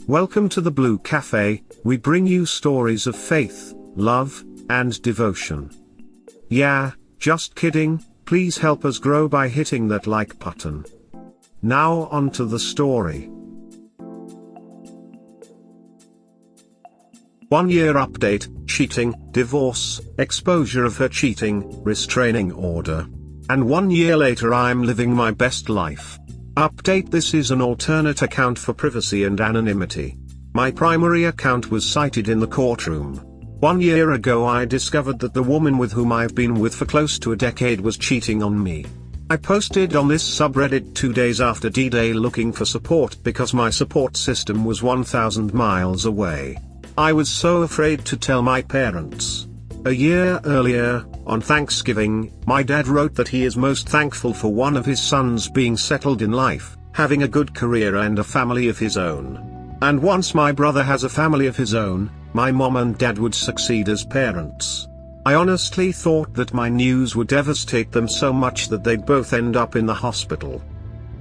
Welcome to the Blue Cafe. We bring you stories of faith, love, and devotion. Yeah, just kidding, please help us grow by hitting that like button. Now on to the story. 1 year update: cheating, divorce, exposure of her cheating, restraining order. And 1 year later I'm living my best life. Update: this is an alternate account for privacy and anonymity. My primary account was cited in the courtroom. 1 year ago I discovered that the woman with whom I've been with for close to a decade was cheating on me. I posted on this subreddit 2 days after D-Day looking for support because my support system was 1,000 miles away. I was so afraid to tell my parents. A year earlier, on Thanksgiving, my dad wrote that he is most thankful for one of his sons being settled in life, having a good career and a family of his own. And once my brother has a family of his own, my mom and dad would succeed as parents. I honestly thought that my news would devastate them so much that they'd both end up in the hospital.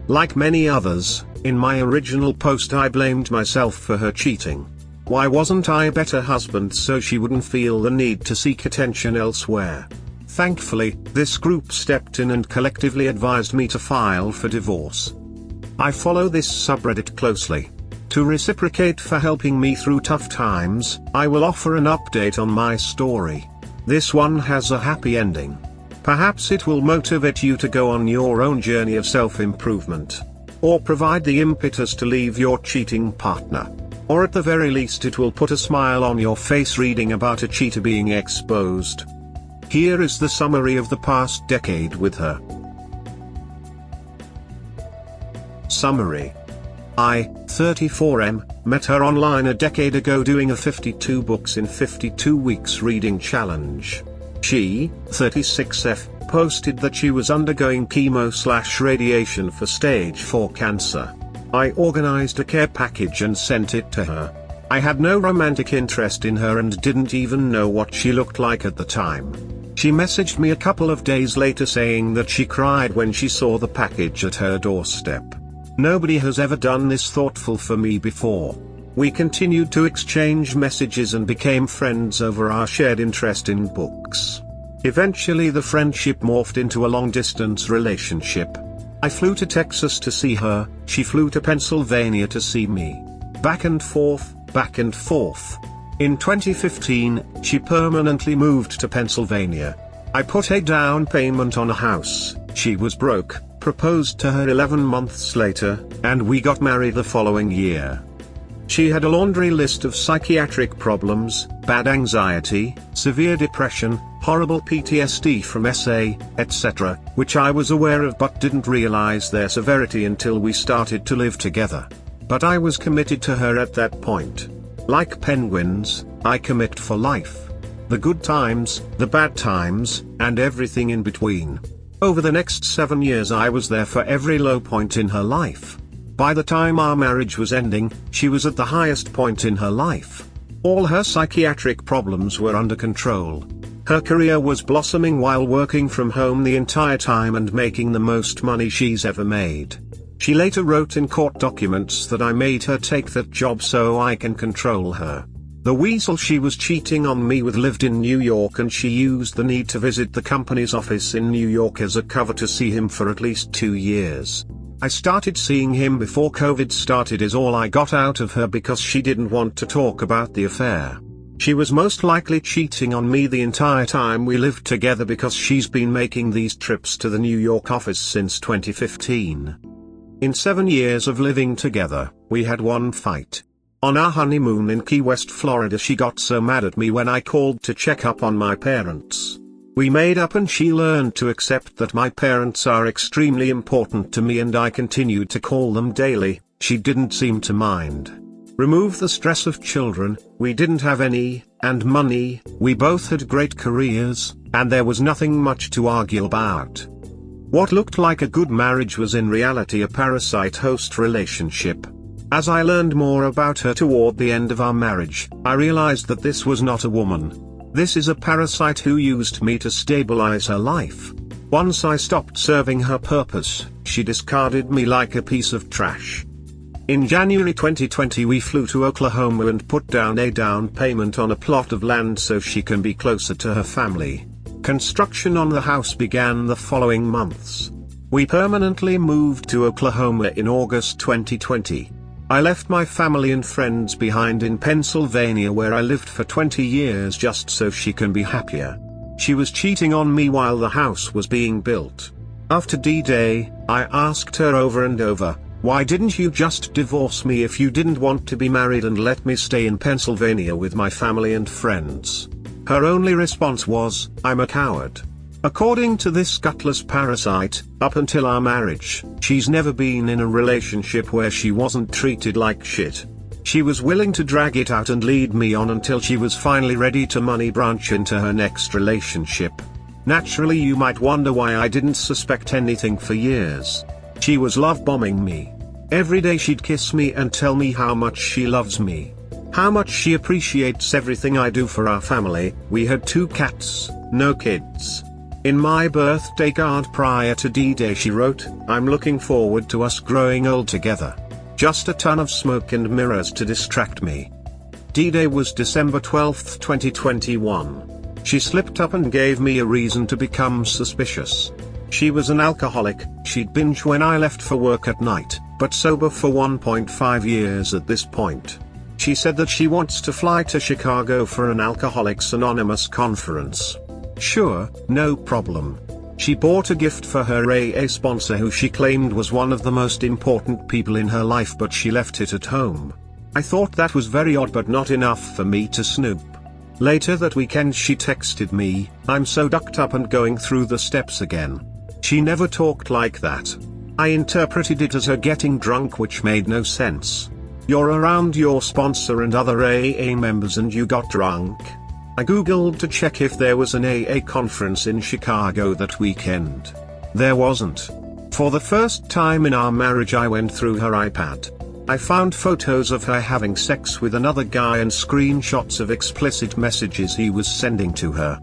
Like many others, in my original post I blamed myself for her cheating. Why wasn't I a better husband so she wouldn't feel the need to seek attention elsewhere? Thankfully, this group stepped in and collectively advised me to file for divorce. I follow this subreddit closely. To reciprocate for helping me through tough times, I will offer an update on my story. This one has a happy ending. Perhaps it will motivate you to go on your own journey of self-improvement. Or provide the impetus to leave your cheating partner. Or at the very least it will put a smile on your face reading about a cheater being exposed. Here is the summary of the past decade with her. Summary. I, 34M, met her online a decade ago doing a 52 books in 52 weeks reading challenge. She, 36F, posted that she was undergoing chemo/radiation for stage 4 cancer. I organized a care package and sent it to her. I had no romantic interest in her and didn't even know what she looked like at the time. She messaged me a couple of days later saying that she cried when she saw the package at her doorstep. Nobody has ever done this thoughtful for me before. We continued to exchange messages and became friends over our shared interest in books. Eventually the friendship morphed into a long-distance relationship. I flew to Texas to see her, she flew to Pennsylvania to see me. Back and forth, back and forth. In 2015, she permanently moved to Pennsylvania. I put a down payment on a house, she was broke, proposed to her 11 months later, and we got married the following year. She had a laundry list of psychiatric problems, bad anxiety, severe depression, horrible PTSD from SA, etc., which I was aware of but didn't realize their severity until we started to live together. But I was committed to her at that point. Like penguins, I commit for life. The good times, the bad times, and everything in between. Over the next 7 years I was there for every low point in her life. By the time our marriage was ending, she was at the highest point in her life. All her psychiatric problems were under control. Her career was blossoming while working from home the entire time and making the most money she's ever made. She later wrote in court documents that I made her take that job so I can control her. The weasel she was cheating on me with lived in New York and she used the need to visit the company's office in New York as a cover to see him for at least 2 years. I started seeing him before COVID started is all I got out of her because she didn't want to talk about the affair. She was most likely cheating on me the entire time we lived together because she's been making these trips to the New York office since 2015. In 7 years of living together, we had one fight. On our honeymoon in Key West, Florida, she got so mad at me when I called to check up on my parents. We made up and she learned to accept that my parents are extremely important to me and I continued to call them daily. She didn't seem to mind. Remove the stress of children, we didn't have any, and money, we both had great careers, and there was nothing much to argue about. What looked like a good marriage was in reality a parasite-host relationship. As I learned more about her toward the end of our marriage, I realized that this was not a woman. This is a parasite who used me to stabilize her life. Once I stopped serving her purpose, she discarded me like a piece of trash. In January 2020 we flew to Oklahoma and put down a down payment on a plot of land so she can be closer to her family. Construction on the house began the following months. We permanently moved to Oklahoma in August 2020. I left my family and friends behind in Pennsylvania where I lived for 20 years just so she can be happier. She was cheating on me while the house was being built. After D-Day, I asked her over and over, "Why didn't you just divorce me if you didn't want to be married and let me stay in Pennsylvania with my family and friends?" Her only response was, "I'm a coward." According to this gutless parasite, up until our marriage, she's never been in a relationship where she wasn't treated like shit. She was willing to drag it out and lead me on until she was finally ready to money branch into her next relationship. Naturally, you might wonder why I didn't suspect anything for years. She was love bombing me. Every day she'd kiss me and tell me how much she loves me. How much she appreciates everything I do for our family. We had 2 cats, no kids. In my birthday card prior to D-Day she wrote, "I'm looking forward to us growing old together." Just a ton of smoke and mirrors to distract me. D-Day was December 12, 2021. She slipped up and gave me a reason to become suspicious. She was an alcoholic, she'd binge when I left for work at night, but sober for 1.5 years at this point. She said that she wants to fly to Chicago for an Alcoholics Anonymous conference. Sure, no problem. She bought a gift for her AA sponsor who she claimed was one of the most important people in her life, but she left it at home. I thought that was very odd but not enough for me to snoop. Later that weekend she texted me, "I'm so ducked up and going through the steps again." She never talked like that. I interpreted it as her getting drunk, which made no sense. You're around your sponsor and other AA members and you got drunk? I googled to check if there was an AA conference in Chicago that weekend. There wasn't. For the first time in our marriage I went through her iPad. I found photos of her having sex with another guy and screenshots of explicit messages he was sending to her.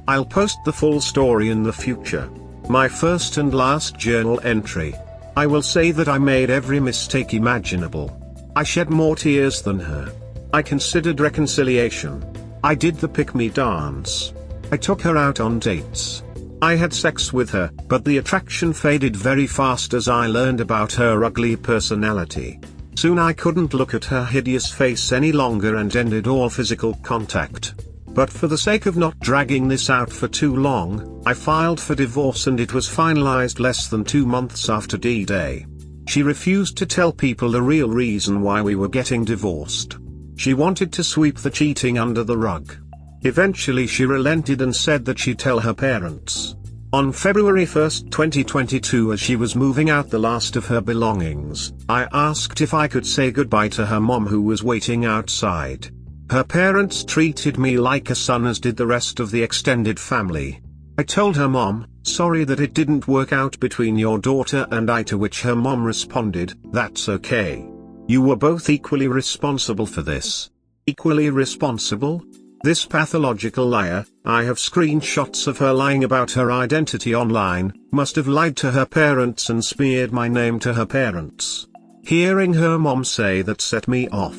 I'll post the full story in the future. My first and last journal entry. I will say that I made every mistake imaginable. I shed more tears than her. I considered reconciliation. I did the pick-me dance. I took her out on dates. I had sex with her, but the attraction faded very fast as I learned about her ugly personality. Soon I couldn't look at her hideous face any longer and ended all physical contact. But for the sake of not dragging this out for too long, I filed for divorce and it was finalized less than 2 months after D-Day. She refused to tell people the real reason why we were getting divorced. She wanted to sweep the cheating under the rug. Eventually she relented and said that she'd tell her parents. On February 1, 2022, as she was moving out the last of her belongings, I asked if I could say goodbye to her mom who was waiting outside. Her parents treated me like a son, as did the rest of the extended family. I told her mom, "Sorry that it didn't work out between your daughter and I," to which her mom responded, "That's okay. You were both equally responsible for this." Equally responsible? This pathological liar, I have screenshots of her lying about her identity online, must have lied to her parents and smeared my name to her parents. Hearing her mom say that set me off.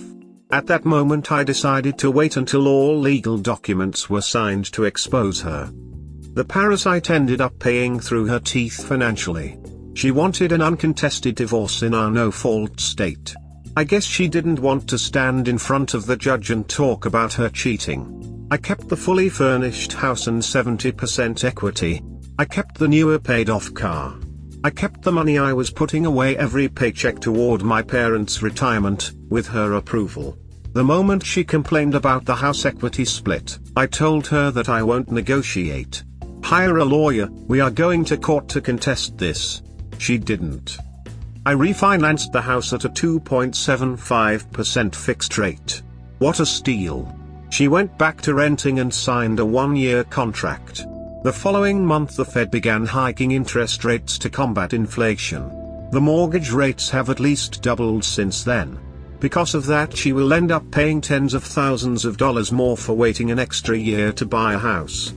At that moment I decided to wait until all legal documents were signed to expose her. The parasite ended up paying through her teeth financially. She wanted an uncontested divorce in our no-fault state. I guess she didn't want to stand in front of the judge and talk about her cheating. I kept the fully furnished house and 70% equity. I kept the newer paid-off car. I kept the money I was putting away every paycheck toward my parents' retirement, with her approval. The moment she complained about the house equity split, I told her that I won't negotiate. Hire a lawyer, we are going to court to contest this. She didn't. I refinanced the house at a 2.75% fixed rate. What a steal. She went back to renting and signed a 1-year contract. The following month the Fed began hiking interest rates to combat inflation. The mortgage rates have at least doubled since then. Because of that, she will end up paying tens of thousands of dollars more for waiting an extra year to buy a house.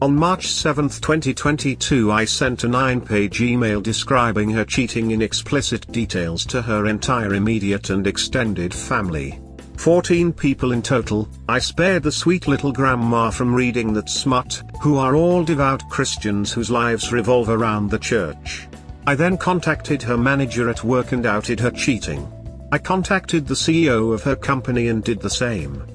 On March 7, 2022, I sent a 9-page email describing her cheating in explicit details to her entire immediate and extended family. 14 people in total. I spared the sweet little grandma from reading that smut, who are all devout Christians whose lives revolve around the church. I then contacted her manager at work and outed her cheating. I contacted the CEO of her company and did the same.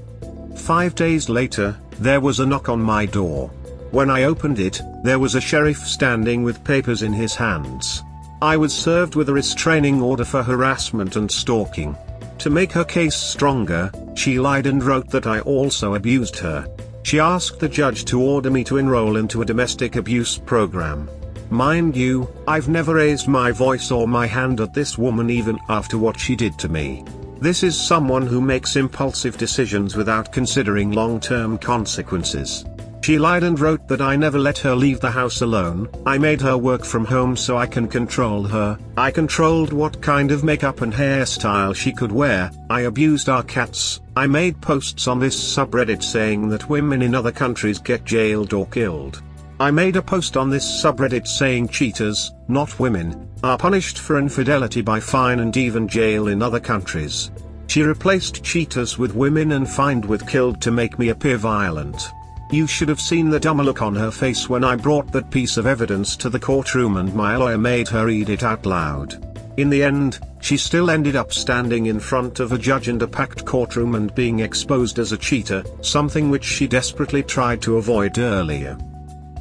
5 days later, there was a knock on my door. When I opened it, there was a sheriff standing with papers in his hands. I was served with a restraining order for harassment and stalking. To make her case stronger, she lied and wrote that I also abused her. She asked the judge to order me to enroll into a domestic abuse program. Mind you, I've never raised my voice or my hand at this woman even after what she did to me. This is someone who makes impulsive decisions without considering long-term consequences. She lied and wrote that I never let her leave the house alone. I made her work from home so I can control her. I controlled what kind of makeup and hairstyle she could wear. I abused our cats. I made posts on this subreddit saying that women in other countries get jailed or killed. I made a post on this subreddit saying cheaters, not women, are punished for infidelity by fine and even jail in other countries. She replaced cheaters with women and fined with killed to make me appear violent. You should have seen the dumb look on her face when I brought that piece of evidence to the courtroom and my lawyer made her read it out loud. In the end, she still ended up standing in front of a judge and a packed courtroom and being exposed as a cheater, something which she desperately tried to avoid earlier.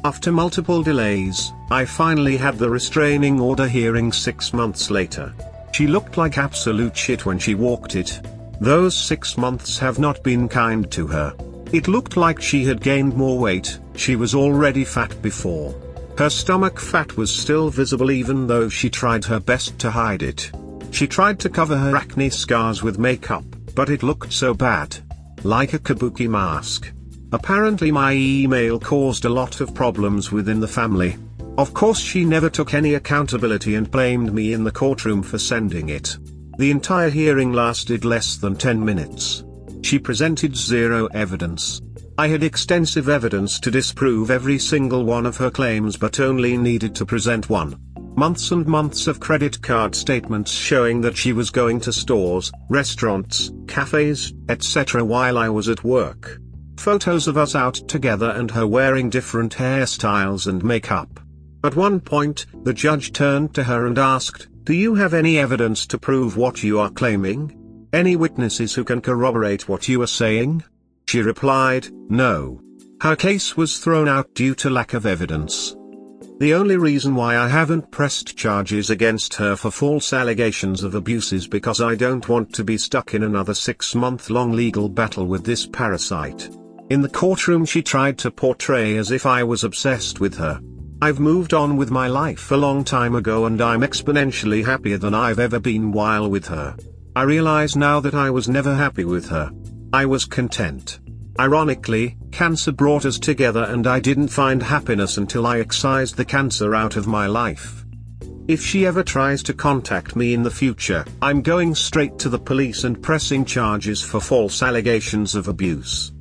After multiple delays, I finally had the restraining order hearing 6 months later. She looked like absolute shit when she walked it. Those 6 months have not been kind to her. It looked like she had gained more weight. She was already fat before. Her stomach fat was still visible even though she tried her best to hide it. She tried to cover her acne scars with makeup, but it looked so bad. Like a kabuki mask. Apparently my email caused a lot of problems within the family. Of course she never took any accountability and blamed me in the courtroom for sending it. The entire hearing lasted less than 10 minutes. She presented zero evidence. I had extensive evidence to disprove every single one of her claims but only needed to present one. Months and months of credit card statements showing that she was going to stores, restaurants, cafes, etc. while I was at work. Photos of us out together and her wearing different hairstyles and makeup. At one point, the judge turned to her and asked, "Do you have any evidence to prove what you are claiming? Any witnesses who can corroborate what you are saying?" She replied, "No." Her case was thrown out due to lack of evidence. The only reason why I haven't pressed charges against her for false allegations of abuse is because I don't want to be stuck in another 6-month-long legal battle with this parasite. In the courtroom she tried to portray as if I was obsessed with her. I've moved on with my life a long time ago and I'm exponentially happier than I've ever been while with her. I realize now that I was never happy with her. I was content. Ironically, cancer brought us together and I didn't find happiness until I excised the cancer out of my life. If she ever tries to contact me in the future, I'm going straight to the police and pressing charges for false allegations of abuse.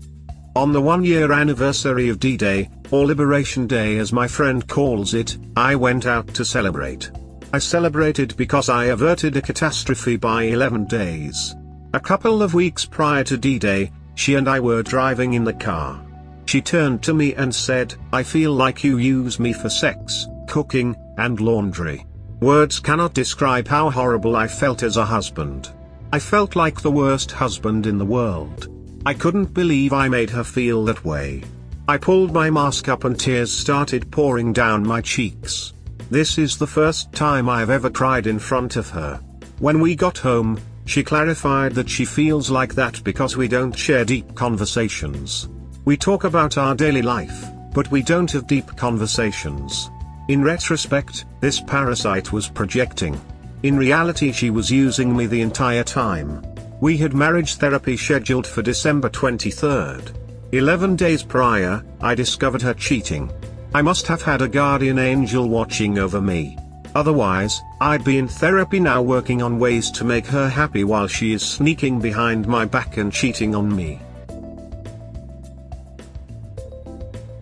On the 1-year anniversary of D-Day, or Liberation Day as my friend calls it, I went out to celebrate. I celebrated because I averted a catastrophe by 11 days. A couple of weeks prior to D-Day, she and I were driving in the car. She turned to me and said, "I feel like you use me for sex, cooking, and laundry." Words cannot describe how horrible I felt as a husband. I felt like the worst husband in the world. I couldn't believe I made her feel that way. I pulled my mask up and tears started pouring down my cheeks. This is the first time I've ever cried in front of her. When we got home, she clarified that she feels like that because we don't share deep conversations. We talk about our daily life, but we don't have deep conversations. In retrospect, this parasite was projecting. In reality she was using me the entire time. We had marriage therapy scheduled for December 23rd. 11 days prior, I discovered her cheating. I must have had a guardian angel watching over me. Otherwise, I'd be in therapy now working on ways to make her happy while she is sneaking behind my back and cheating on me.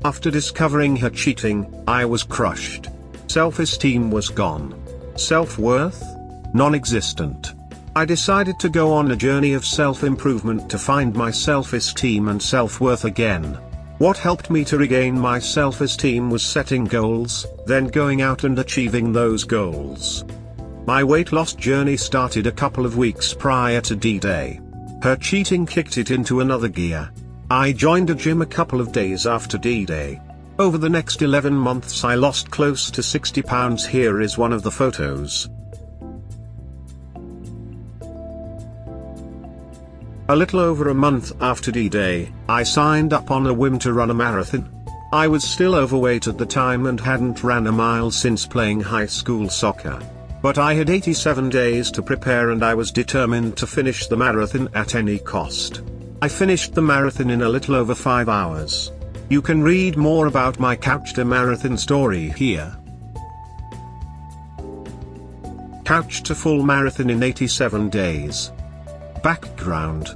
After discovering her cheating, I was crushed. Self-esteem was gone. Self-worth? Non-existent. I decided to go on a journey of self-improvement to find my self-esteem and self-worth again. What helped me to regain my self-esteem was setting goals, then going out and achieving those goals. My weight loss journey started a couple of weeks prior to D-Day. Her cheating kicked it into another gear. I joined a gym a couple of days after D-Day. Over the next 11 months I lost close to 60 pounds. Here is one of the photos. A little over a month after D-Day, I signed up on a whim to run a marathon. I was still overweight at the time and hadn't ran a mile since playing high school soccer. But I had 87 days to prepare and I was determined to finish the marathon at any cost. I finished the marathon in a little over 5 hours. You can read more about my Couch to Marathon story here. Couch to full marathon in 87 days. Background.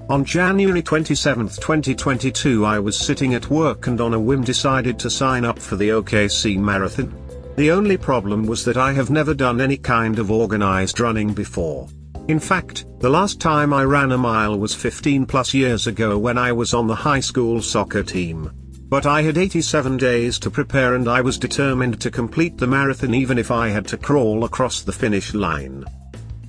On January 27, 2022 I was sitting at work and on a whim decided to sign up for the OKC Marathon. The only problem was that I have never done any kind of organized running before. In fact, the last time I ran a mile was 15 plus years ago when I was on the high school soccer team. But I had 87 days to prepare and I was determined to complete the marathon even if I had to crawl across the finish line.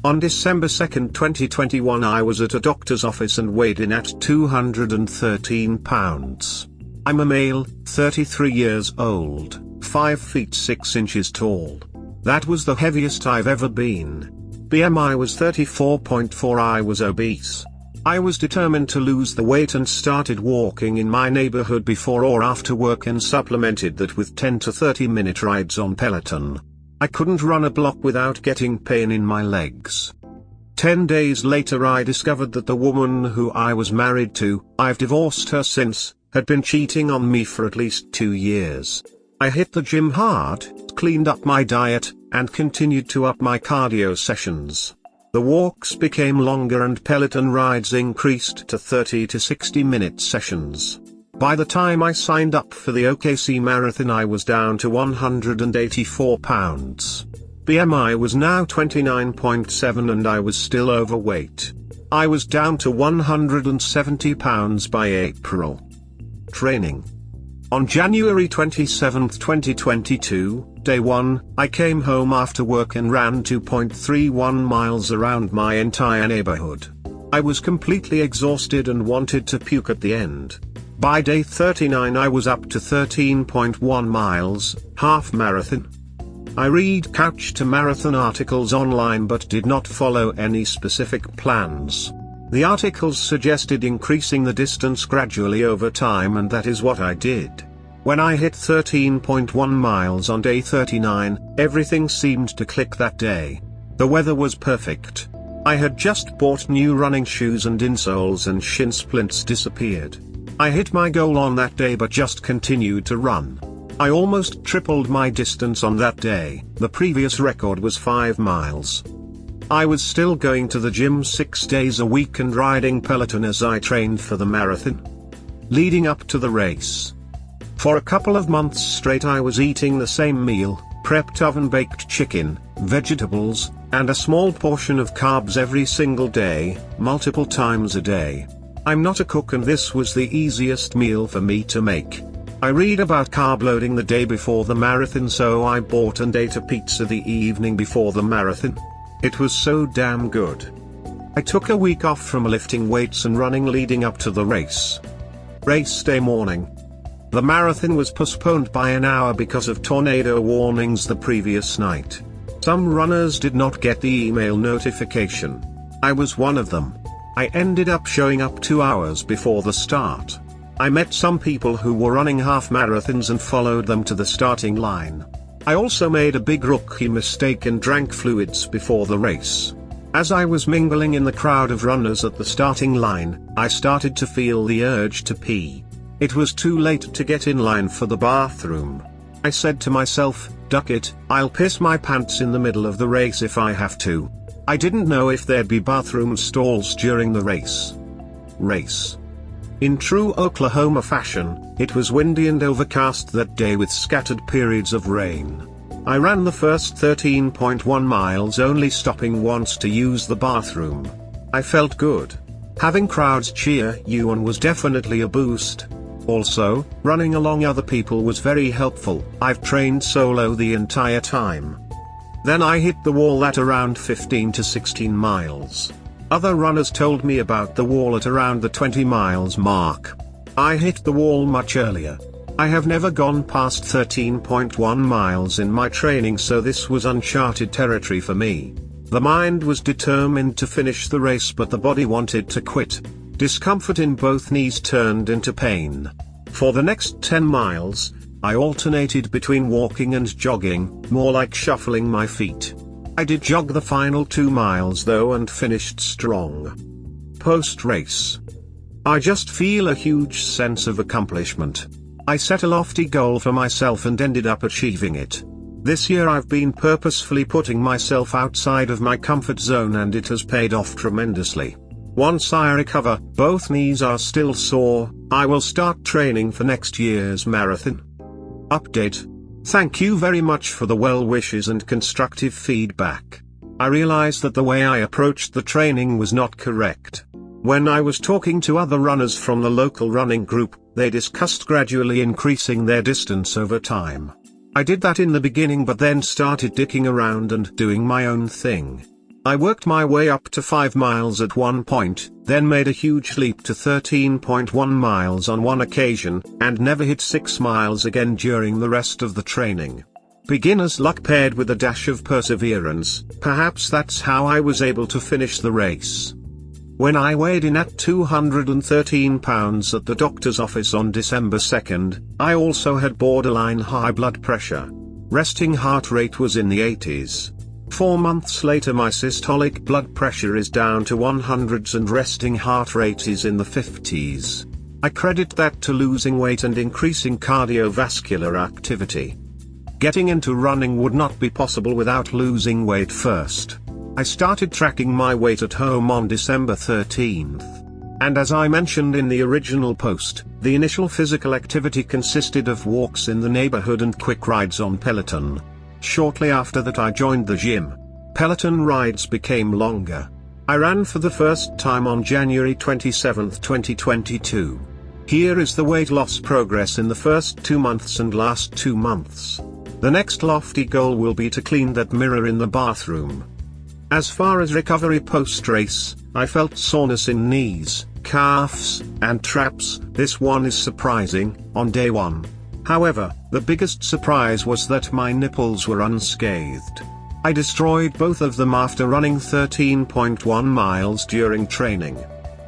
On December 2, 2021 I was at a doctor's office and weighed in at 213 pounds. I'm a male, 33 years old, 5 feet 6 inches tall. That was the heaviest I've ever been. BMI was 34.4. I was obese. I was determined to lose the weight and started walking in my neighborhood before or after work and supplemented that with 10 to 30 minute rides on Peloton. I couldn't run a block without getting pain in my legs. 10 days later I discovered that the woman who I was married to, I've divorced her since, had been cheating on me for at least 2 years. I hit the gym hard, cleaned up my diet, and continued to up my cardio sessions. The walks became longer and Peloton rides increased to 30 to 60 minute sessions. By the time I signed up for the OKC Marathon I was down to 184 pounds. BMI was now 29.7 and I was still overweight. I was down to 170 pounds by April. Training. On January 27, 2022, day 1, I came home after work and ran 2.31 miles around my entire neighborhood. I was completely exhausted and wanted to puke at the end. By day 39 I was up to 13.1 miles, half marathon. I read Couch to Marathon articles online but did not follow any specific plans. The articles suggested increasing the distance gradually over time and that is what I did. When I hit 13.1 miles on day 39, everything seemed to click that day. The weather was perfect. I had just bought new running shoes and insoles and shin splints disappeared. I hit my goal on that day but just continued to run. I almost tripled my distance on that day. The previous record was 5 miles. I was still going to the gym 6 days a week and riding Peloton as I trained for the marathon. Leading up to the race. For a couple of months straight I was eating the same meal, prepped oven-baked chicken, vegetables, and a small portion of carbs every single day, multiple times a day. I'm not a cook and this was the easiest meal for me to make. I read about carb loading the day before the marathon so I bought and ate a pizza the evening before the marathon. It was so damn good. I took a week off from lifting weights and running leading up to the race. Race day morning. The marathon was postponed by an hour because of tornado warnings the previous night. Some runners did not get the email notification. I was one of them. I ended up showing up 2 hours before the start. I met some people who were running half marathons and followed them to the starting line. I also made a big rookie mistake and drank fluids before the race. As I was mingling in the crowd of runners at the starting line, I started to feel the urge to pee. It was too late to get in line for the bathroom. I said to myself, "Duck it, I'll piss my pants in the middle of the race if I have to." I didn't know if there'd be bathroom stalls during the race. In true Oklahoma fashion, it was windy and overcast that day with scattered periods of rain. I ran the first 13.1 miles, only stopping once to use the bathroom. I felt good. Having crowds cheer you on was definitely a boost. Also, running along other people was very helpful. I've trained solo the entire time. Then I hit the wall at around 15 to 16 miles. Other runners told me about the wall at around the 20 miles mark. I hit the wall much earlier. I have never gone past 13.1 miles in my training, so this was uncharted territory for me. The mind was determined to finish the race, but the body wanted to quit. Discomfort in both knees turned into pain. For the next 10 miles, I alternated between walking and jogging, more like shuffling my feet. I did jog the final 2 miles though and finished strong. Post-race. I just feel a huge sense of accomplishment. I set a lofty goal for myself and ended up achieving it. This year I've been purposefully putting myself outside of my comfort zone, and it has paid off tremendously. Once I recover, both knees are still sore, I will start training for next year's marathon. Update. Thank you very much for the well wishes and constructive feedback. I realized that the way I approached the training was not correct. When I was talking to other runners from the local running group, they discussed gradually increasing their distance over time. I did that in the beginning, but then started dicking around and doing my own thing. I worked my way up to 5 miles at one point, then made a huge leap to 13.1 miles on one occasion, and never hit 6 miles again during the rest of the training. Beginner's luck paired with a dash of perseverance, perhaps that's how I was able to finish the race. When I weighed in at 213 pounds at the doctor's office on December 2nd, I also had borderline high blood pressure. Resting heart rate was in the 80s. 4 months later my systolic blood pressure is down to 100s and resting heart rate is in the 50s. I credit that to losing weight and increasing cardiovascular activity. Getting into running would not be possible without losing weight first. I started tracking my weight at home on December 13th. And as I mentioned in the original post, the initial physical activity consisted of walks in the neighborhood and quick rides on Peloton. Shortly after that I joined the gym. Peloton rides became longer. I ran for the first time on January 27, 2022. Here is the weight loss progress in the first 2 months and last 2 months. The next lofty goal will be to clean that mirror in the bathroom. As far as recovery post-race, I felt soreness in knees, calves, and traps. This one is surprising, on day 1. However, the biggest surprise was that my nipples were unscathed. I destroyed both of them after running 13.1 miles during training.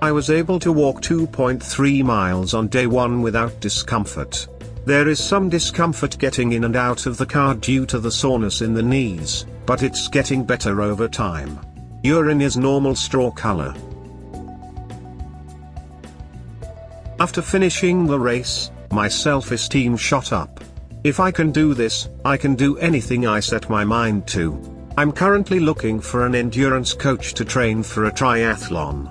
I was able to walk 2.3 miles on day 1 without discomfort. There is some discomfort getting in and out of the car due to the soreness in the knees, but it's getting better over time. Urine is normal straw color. After finishing the race, my self-esteem shot up. If I can do this, I can do anything I set my mind to. I'm currently looking for an endurance coach to train for a triathlon.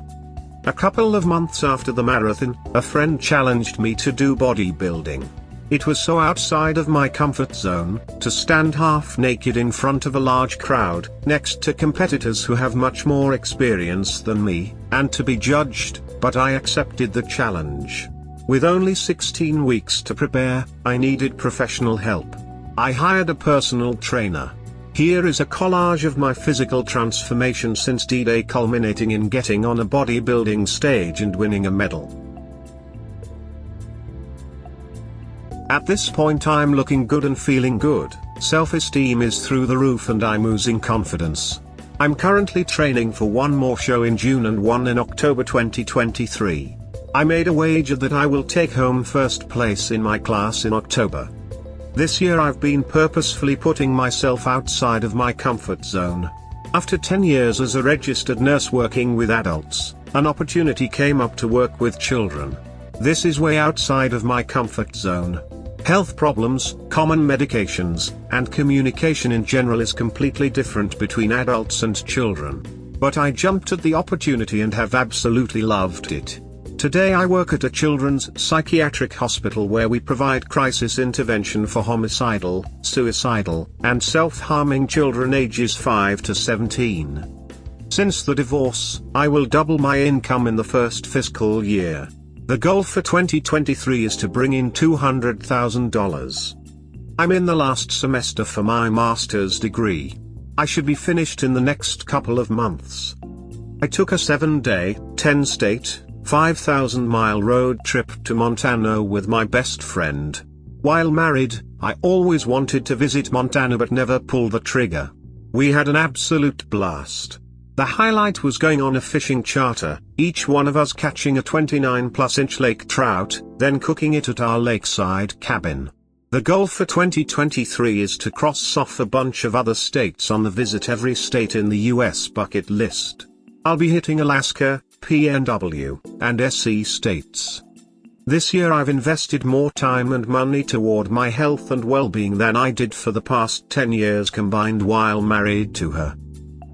A couple of months after the marathon, a friend challenged me to do bodybuilding. It was so outside of my comfort zone, to stand half naked in front of a large crowd, next to competitors who have much more experience than me, and to be judged, but I accepted the challenge. With only 16 weeks to prepare, I needed professional help. I hired a personal trainer. Here is a collage of my physical transformation since D-Day, culminating in getting on a bodybuilding stage and winning a medal. At this point I'm looking good and feeling good, self-esteem is through the roof and I'm oozing confidence. I'm currently training for one more show in June and one in October 2023. I made a wager that I will take home first place in my class in October. This year I've been purposefully putting myself outside of my comfort zone. After 10 years as a registered nurse working with adults, an opportunity came up to work with children. This is way outside of my comfort zone. Health problems, common medications, and communication in general is completely different between adults and children. But I jumped at the opportunity and have absolutely loved it. Today I work at a children's psychiatric hospital where we provide crisis intervention for homicidal, suicidal, and self-harming children ages 5 to 17. Since the divorce, I will double my income in the first fiscal year. The goal for 2023 is to bring in $200,000. I'm in the last semester for my master's degree. I should be finished in the next couple of months. I took a 7-day, 10-state, 5,000-mile road trip to Montana with my best friend. While married, I always wanted to visit Montana but never pulled the trigger. We had an absolute blast. The highlight was going on a fishing charter, each one of us catching a 29-plus-inch lake trout, then cooking it at our lakeside cabin. The goal for 2023 is to cross off a bunch of other states on the visit every state in the US bucket list. I'll be hitting Alaska, PNW, and SC states. This year I've invested more time and money toward my health and well-being than I did for the past 10 years combined while married to her.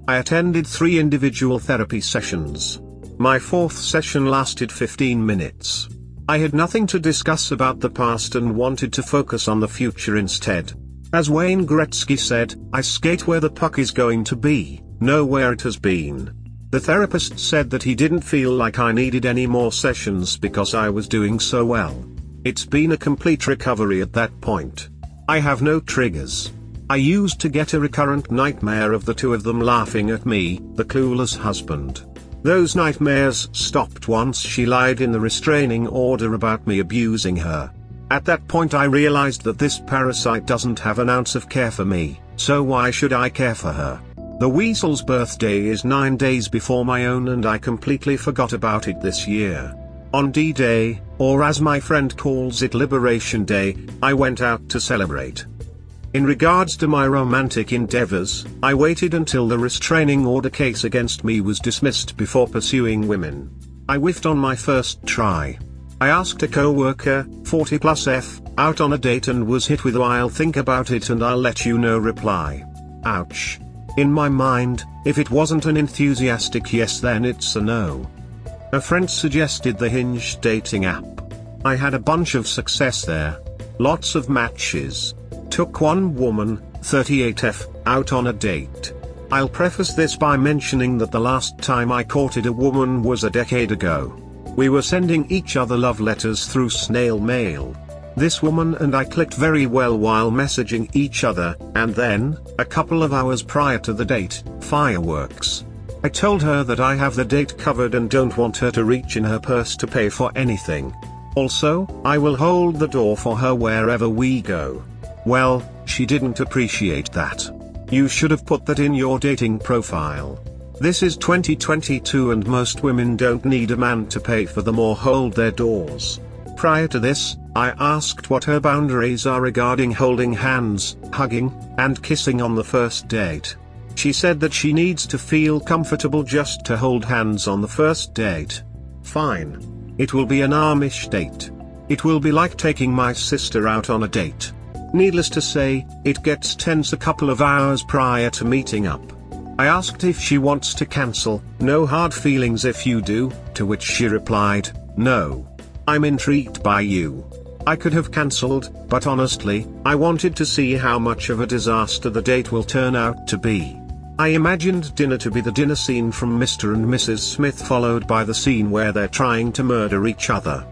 I attended 3 individual therapy sessions. My 4th session lasted 15 minutes. I had nothing to discuss about the past and wanted to focus on the future instead. As Wayne Gretzky said, I skate where the puck is going to be, not where it has been. The therapist said that he didn't feel like I needed any more sessions because I was doing so well. It's been a complete recovery at that point. I have no triggers. I used to get a recurrent nightmare of the two of them laughing at me, the clueless husband. Those nightmares stopped once she lied in the restraining order about me abusing her. At that point I realized that this parasite doesn't have an ounce of care for me, so why should I care for her? The weasel's birthday is 9 days before my own and I completely forgot about it this year. On D-Day, or as my friend calls it Liberation Day, I went out to celebrate. In regards to my romantic endeavors, I waited until the restraining order case against me was dismissed before pursuing women. I whiffed on my first try. I asked a co-worker, 40+F, out on a date and was hit with "I'll think about it and I'll let you know" reply. Ouch. In my mind, if it wasn't an enthusiastic yes then it's a no. A friend suggested the Hinge dating app. I had a bunch of success there. Lots of matches. Took one woman, 38F, out on a date. I'll preface this by mentioning that the last time I courted a woman was a decade ago. We were sending each other love letters through snail mail. This woman and I clicked very well while messaging each other, and then, a couple of hours prior to the date, fireworks. I told her that I have the date covered and don't want her to reach in her purse to pay for anything. Also, I will hold the door for her wherever we go. Well, she didn't appreciate that. You should have put that in your dating profile. This is 2022 and most women don't need a man to pay for them or hold their doors. Prior to this, I asked what her boundaries are regarding holding hands, hugging, and kissing on the first date. She said that she needs to feel comfortable just to hold hands on the first date. Fine. It will be an Amish date. It will be like taking my sister out on a date. Needless to say, it gets tense a couple of hours prior to meeting up. I asked if she wants to cancel, no hard feelings if you do, to which she replied, no. I'm intrigued by you. I could have cancelled, but honestly, I wanted to see how much of a disaster the date will turn out to be. I imagined dinner to be the dinner scene from Mr. and Mrs. Smith followed by the scene where they're trying to murder each other.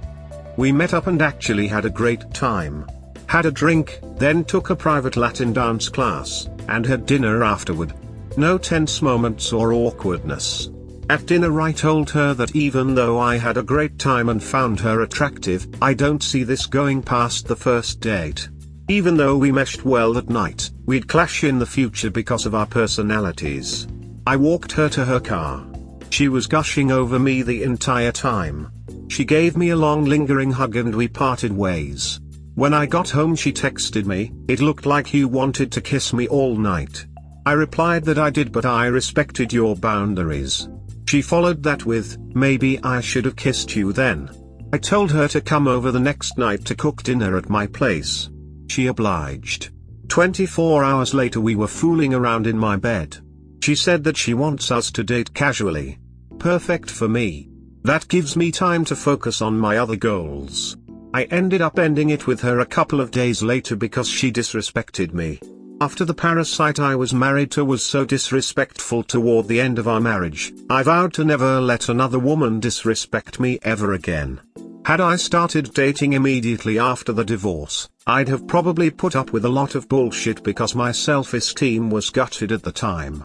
We met up and actually had a great time. Had a drink, then took a private Latin dance class, and had dinner afterward. No tense moments or awkwardness. At dinner I told her that even though I had a great time and found her attractive, I don't see this going past the first date. Even though we meshed well that night, we'd clash in the future because of our personalities. I walked her to her car. She was gushing over me the entire time. She gave me a long lingering hug and we parted ways. When I got home she texted me, "It looked like you wanted to kiss me all night." I replied that I did, but I respected your boundaries. She followed that with, "Maybe I should have kissed you then." I told her to come over the next night to cook dinner at my place. She obliged. 24 hours later we were fooling around in my bed. She said that she wants us to date casually. Perfect for me. That gives me time to focus on my other goals. I ended up ending it with her a couple of days later because she disrespected me. After the parasite I was married to was so disrespectful toward the end of our marriage, I vowed to never let another woman disrespect me ever again. Had I started dating immediately after the divorce, I'd have probably put up with a lot of bullshit because my self-esteem was gutted at the time.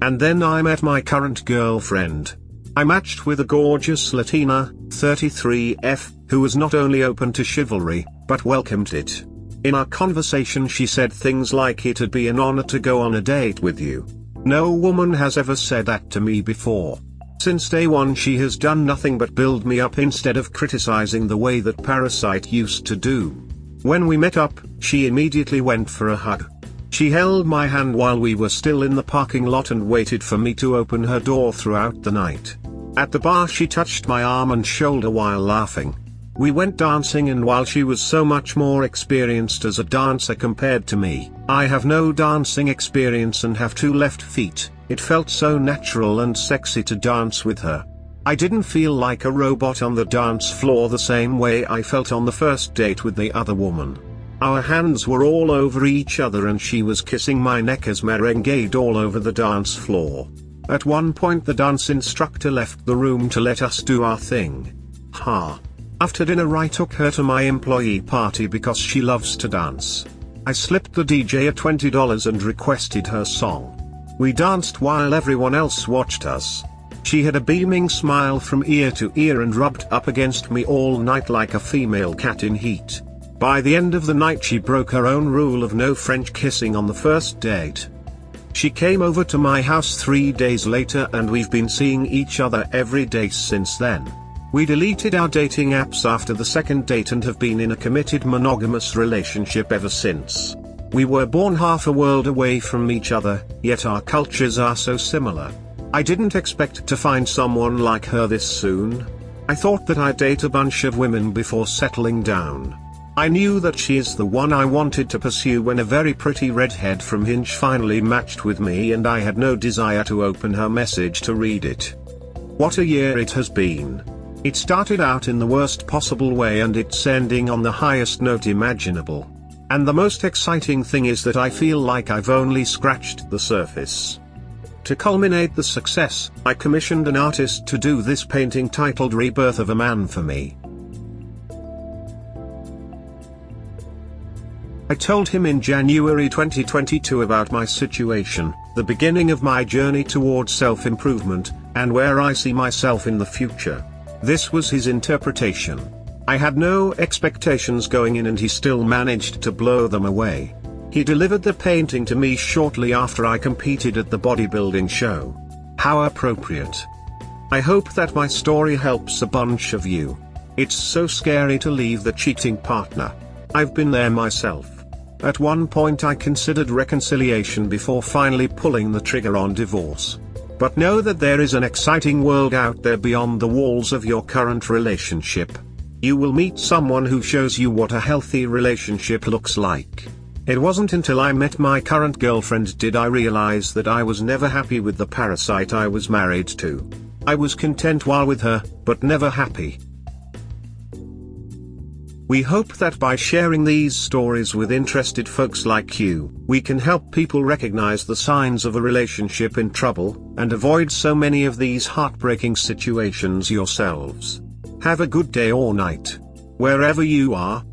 And then I met my current girlfriend. I matched with a gorgeous Latina, 33F, who was not only open to chivalry, but welcomed it. In our conversation she said things like it'd be an honor to go on a date with you. No woman has ever said that to me before. Since day one she has done nothing but build me up instead of criticizing the way that Parasite used to do. When we met up, she immediately went for a hug. She held my hand while we were still in the parking lot and waited for me to open her door throughout the night. At the bar she touched my arm and shoulder while laughing. We went dancing, and while she was so much more experienced as a dancer compared to me, I have no dancing experience and have 2 left feet, it felt so natural and sexy to dance with her. I didn't feel like a robot on the dance floor the same way I felt on the first date with the other woman. Our hands were all over each other and she was kissing my neck as merengued all over the dance floor. At one point the dance instructor left the room to let us do our thing. After dinner I took her to my employee party because she loves to dance. I slipped the DJ $20 and requested her song. We danced while everyone else watched us. She had a beaming smile from ear to ear and rubbed up against me all night like a female cat in heat. By the end of the night she broke her own rule of no French kissing on the first date. She came over to my house 3 days later and we've been seeing each other every day since then. We deleted our dating apps after the second date and have been in a committed monogamous relationship ever since. We were born half a world away from each other, yet our cultures are so similar. I didn't expect to find someone like her this soon. I thought that I'd date a bunch of women before settling down. I knew that she is the one I wanted to pursue when a very pretty redhead from Hinge finally matched with me, and I had no desire to open her message to read it. What a year it has been. It started out in the worst possible way and it's ending on the highest note imaginable. And the most exciting thing is that I feel like I've only scratched the surface. To culminate the success, I commissioned an artist to do this painting titled Rebirth of a Man for me. I told him in January 2022 about my situation, the beginning of my journey towards self-improvement, and where I see myself in the future. This was his interpretation. I had no expectations going in and he still managed to blow them away. He delivered the painting to me shortly after I competed at the bodybuilding show. How appropriate. I hope that my story helps a bunch of you. It's so scary to leave the cheating partner. I've been there myself. At one point I considered reconciliation before finally pulling the trigger on divorce. But know that there is an exciting world out there beyond the walls of your current relationship. You will meet someone who shows you what a healthy relationship looks like. It wasn't until I met my current girlfriend did I realize that I was never happy with the parasite I was married to. I was content while with her, but never happy. We hope that by sharing these stories with interested folks like you, we can help people recognize the signs of a relationship in trouble, and avoid so many of these heartbreaking situations yourselves. Have a good day or night, wherever you are.